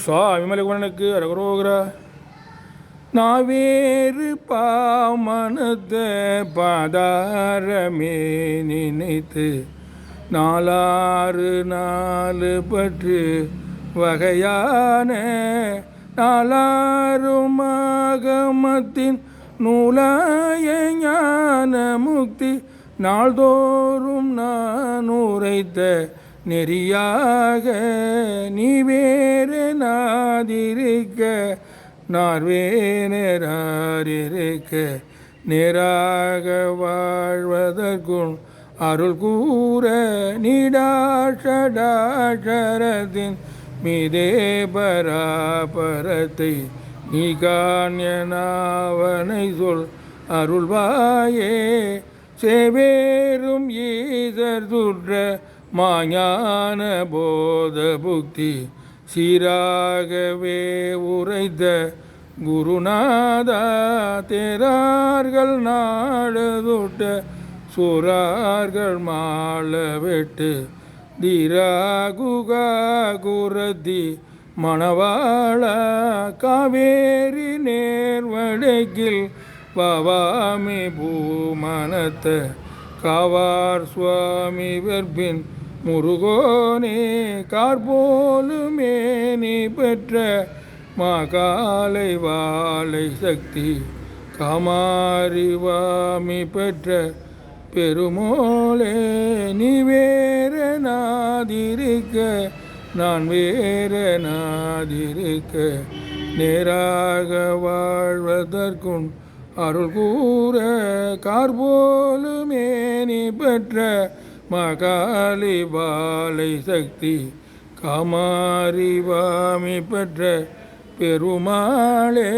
சுவாமி மலைகுணனுக்கு அரகரோகரா. நாவேறு பாமனத்தை பாதாரமே நினைத்து நாலாறு நாலு பற்று வகையான நாலாரும் ஆகமத்தின் நூலாய ஞான முக்தி நாள்தோறும் நான் உரைத்த நெறியாக நீ வேறு நாதிருக்க நார்வேனராரிருக்க நேராக வாழ்வதற்குள் அருள் கூற நீடாஷடாஷரத்தின் மீதே பராபரத்தை நீ காண்யனாவனை சொல் அருள்வாயே. சேவேரும் ஈசர் சுற்ற மாஞான போத புக்தி சீராகவே உரைத்த குருநாதா தேரார்கள் நாடுதுட்ட சூரார்கள் மாள வெட்டு தீராகுகா குரத்தி மணவாள காவேரி நேர்வடைக்கில் பவாமி பூமனத்த காவார் சுவாமி வெற்பின் முருகோனே கார்போலுமே நீ பெற்ற மாகாலை வாழை சக்தி காமாரிவாமி பெற்ற பெருமோளே நீ வேற நாதிருக்க நான் வேற நாதிருக்க நேராக வாழ்வதற்கும் அருள் கூற கார்போலுமே நீ பெற்ற மகாலி பாலை சக்தி காமாரிவாமி பெற்ற பெருமாளே.